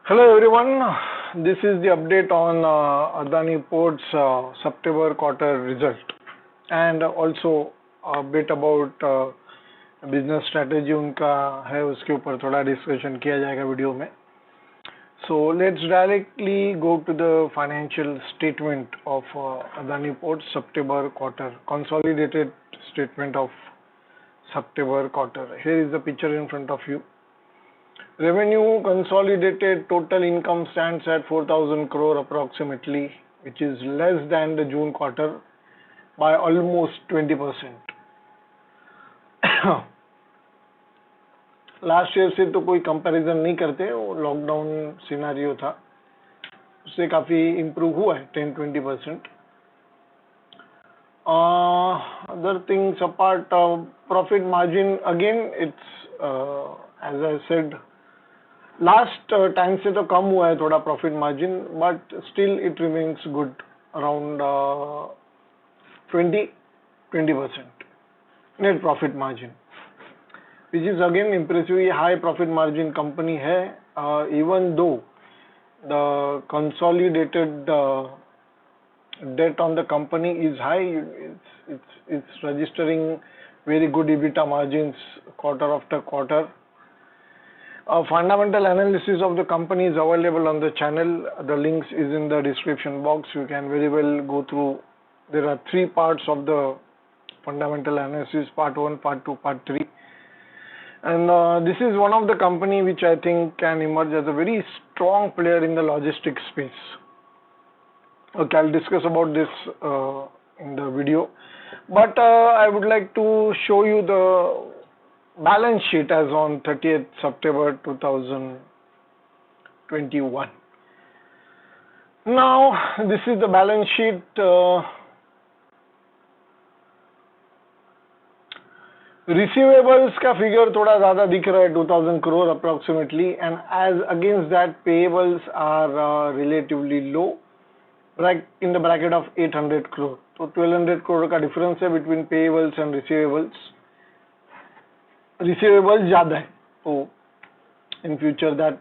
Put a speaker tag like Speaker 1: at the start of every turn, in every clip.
Speaker 1: Hello everyone, this is the update on Adani Ports September quarter result and also a bit about business strategy उनका है उसके ऊपर थोड़ा discussion किया जाएगा वीडियो में. So let's directly go to the financial statement of Adani Ports September quarter, consolidated statement of September quarter. Here is the picture in front of you. Revenue consolidated total income stands at 4,000 crore approximately, which is less than the June quarter by almost 20%. Last year से तो कोई comparison नहीं करते, वो lockdown scenario था, उससे काफ़ी improve हुआ है 10-20%. Other things apart, profit margin again it's as I said last time से तो कम हुआ है थोड़ा profit margin, but still it remains good around 20% net profit margin, which is again impressive. ये हाई प्रॉफिट मार्जिन कंपनी है, even though the consolidated debt on the company is high. It's registering very good EBITDA margins quarter after quarter. A fundamental analysis of the company is available on the channel. The links is in the description box. You can very well go through. There are 3 parts of the fundamental analysis: part 1, part 2, part 3. And this is one of the company which I think can emerge as a very strong player in the logistics space. Okay, I'll discuss about this in the video. But I would like to show you the balance sheet as on 30th September 2021. Now this is the balance sheet. Receivables का figure थोड़ा ज़्यादा दिख रहा है, 2000 crore approximately, and as against that payables are relatively low, in the bracket of 800 crore. तो 1200 crore का difference है between payables and receivables. Receivables ज़्यादा है, तो in future that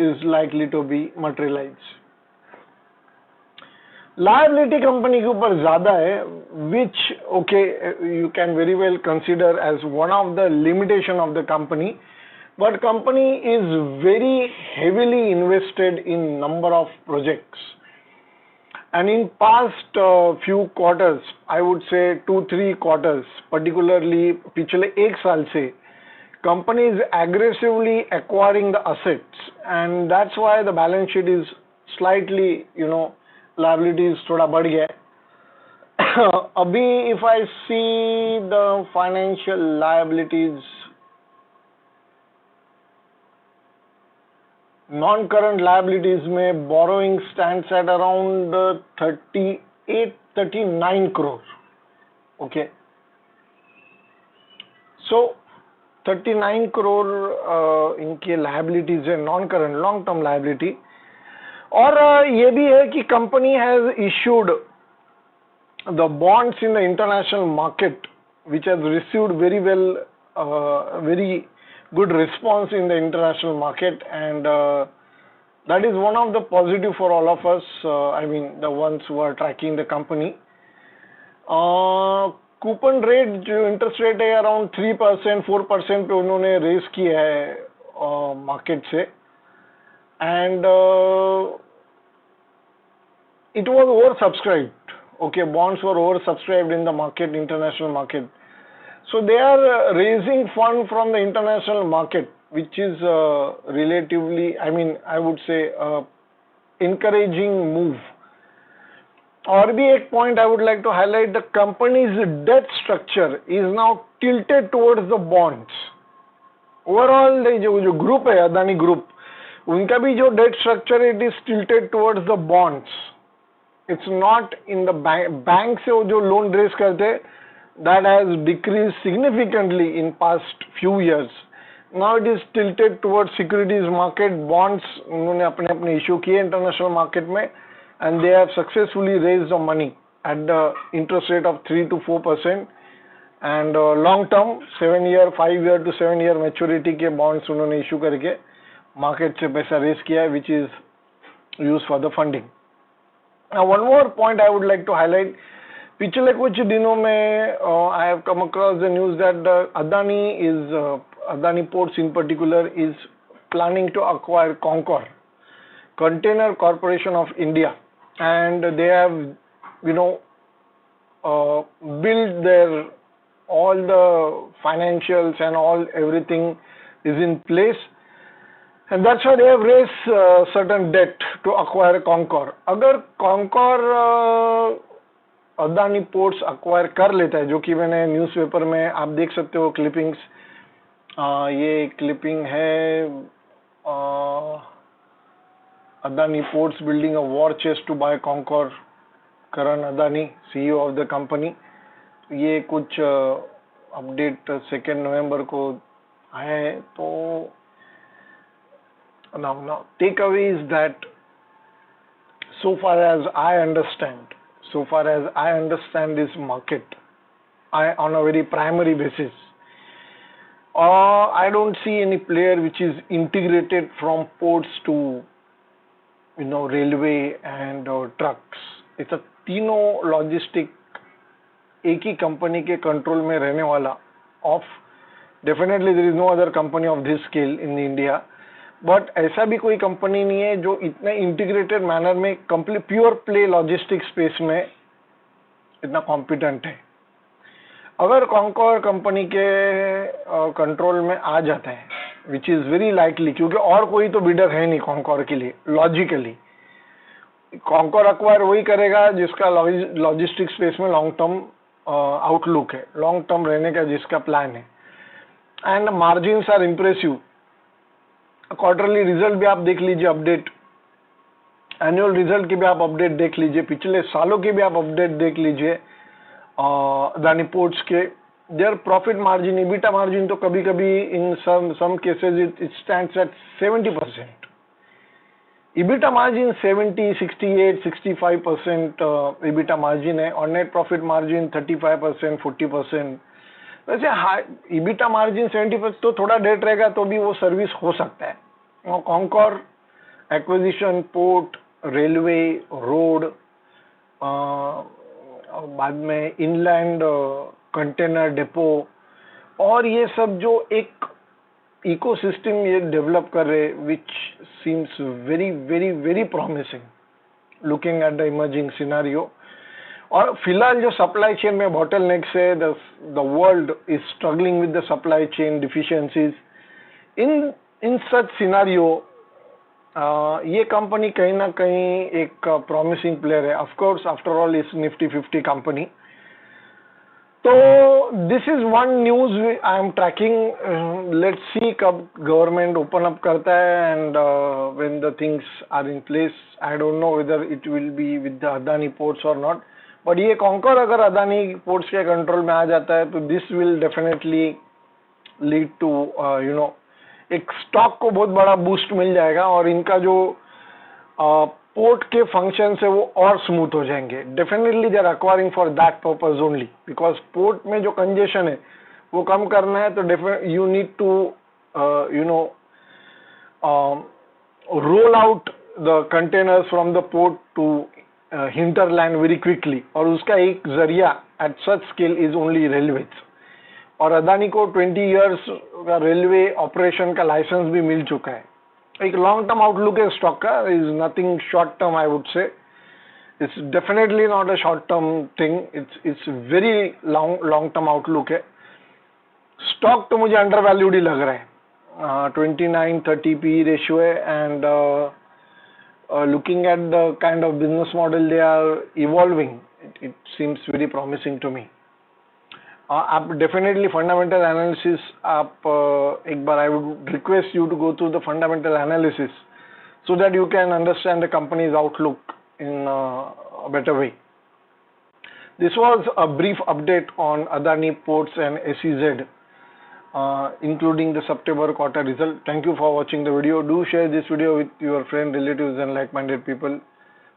Speaker 1: is likely to be materialized. Liability company के ऊपर ज़्यादा है, which okay you can very well consider as one of the limitation of the company, but company is very heavily invested in number of projects. And in past few quarters, I would say 2-3 quarters, particularly पिछले एक साल से, company is aggressively acquiring the assets, and that's why the balance sheet is slightly, liabilities थोड़ा बढ़ गया. अभी if I see the financial liabilities, non-current liabilities में borrowing stands at around 38-39 crore. Okay, so 39 crore इनके liabilities है, non-current long term liability. और ये भी है कि company has issued the bonds in the international market, which has received very well, very good response in the international market, and that is one of the positive for all of us. I mean the ones who are tracking the company. Coupon rate जो interest rate है around 3%, 4% पे उन्होंने raise किया है market से, and it was oversubscribed. Okay, bonds were oversubscribed in the market, international market. So they are raising fund from the international market, which is relatively, I mean, I would say encouraging move. और भी एक point I would like to highlight, the company's debt structure is now tilted towards the bonds. Overall जो group है Adani Group, उनका भी जो debt structure it is tilted towards the bonds. It's not in the bank से वो जो loan raise करते, that has decreased significantly in past few years. Now it is tilted towards securities market, bonds उन्होंने अपने issue किए international market में, and they have successfully raised the money at the interest rate of 3-4%, and long term 7 year, 5 year to 7 year maturity के bonds उन्होंने issue करके market से पैसा raise किया है, which is use for the funding. One more point I would like to highlight. पिछले कुछ दिनों में I have come across the news that Adani Ports in particular is planning to acquire Concor, Container Corporation of India, and they have, built their all the financials and everything is in place, and that's why they have raised certain debt to acquire Concor. अगर Concor Adani ports acquire कर लेता है, जो कि मैंने newspaper में आप देख सकते हो क्लिपिंग्स, ये क्लिपिंग है Adani ports building a war chest to buy Concor, Karan Adani CEO of the company. ये कुछ अपडेट 2 नवंबर को आया है. तो now takeaway is that so far as I understand this market, on a very primary basis, I don't see any player which is integrated from ports to railway and trucks. It's a तीनों logistic एक ही company के control में रहने वाला. Of definitely there is no other company of this scale in India, but ऐसा भी कोई कंपनी नहीं है जो इतने इंटीग्रेटेड मैनर में complete pure play logistic space में इतना कॉम्पिटेंट है. अगर कॉन्कोर कंपनी के कंट्रोल में आ जाता है, विच इज वेरी लाइकली, क्योंकि और कोई तो बिडर है नहीं कॉन्कोर के लिए. लॉजिकली कॉन्कोर अक्वायर वही करेगा जिसका लॉजिस्टिक स्पेस में लॉन्ग टर्म आउटलुक है, लॉन्ग टर्म रहने का जिसका प्लान है. And margins are impressive. Quarterly result भी आप देख लीजिए, अपडेट एनुअल रिजल्ट की भी आप अपडेट देख लीजिए, पिछले सालों की भी आप अपडेट देख लीजिए. अदानी पोर्ट्स के their profit margin, EBITDA margin तो कभी कभी in some cases it stands at 70%. EBITDA margin 70, 68, 65% EBITDA margin है, और नेट प्रॉफिट मार्जिन 35%, 40%. वैसे हाई इबिटा मार्जिन 70% तो थोड़ा डेट रहेगा तो भी वो सर्विस हो सकता है. Conquer acquisition, port, railway, road, बाद में इनलैंड कंटेनर डिपो, और ये सब जो एक इकोसिस्टम ये डेवलप कर रहे, which seems very very very promising looking at the emerging scenario. और फिलहाल जो सप्लाई चेन में बॉटल नेक्स है, the world is struggling with the supply chain deficiencies. In such scenario ये कंपनी कहीं ना कहीं एक प्रॉमिसिंग प्लेयर है. Of course after all is Nifty 50 company. तो this is one news I am tracking. Let's see कब government open up करता है and when the things are in place. I don't know whether it will be with the Adani ports और not, but ये कॉन्कोर अगर Adani ports के control में आ जाता है तो this will definitely lead to एक स्टॉक को बहुत बड़ा बूस्ट मिल जाएगा, और इनका जो पोर्ट के फंक्शन है वो और स्मूथ हो जाएंगे. Definitely they are acquiring for that purpose only, because port में जो कंजेशन है वो कम करना है. तो you need to roll out the containers from the port to hinterland very quickly, और उसका एक जरिया at such scale is only railway. और अदानी को 20 इयर्स का रेलवे ऑपरेशन का लाइसेंस भी मिल चुका है. एक लॉन्ग टर्म आउटलुक है स्टॉक का, is nothing short term. I would say it's definitely not a short term thing, it's very long term outlook है. स्टॉक तो मुझे अंडर वैल्यूड ही लग रहा है. 29-30 PE रेशियो है, and looking at the kind of business model they are evolving, it seems very promising to me. आप definitely fundamental analysis आप एक बार I would request you to go through the fundamental analysis so that you can understand the company's outlook in a better way. This was a brief update on Adani Ports and SEZ, including the September quarter result. Thank you for watching the video. Do share this video with your friends, relatives and like-minded people.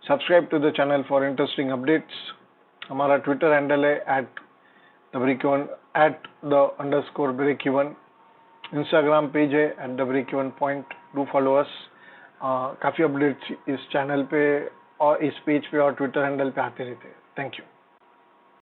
Speaker 1: Subscribe to the channel for interesting updates. हमारा Twitter handle है @thebreakeven @the_breakeven. Instagram page है @thebreakeven point. Do follow us. काफ़ी updates इस channel पे और इस page पे और ट्विटर हैंडल पे आते रहते हैं। Thank you.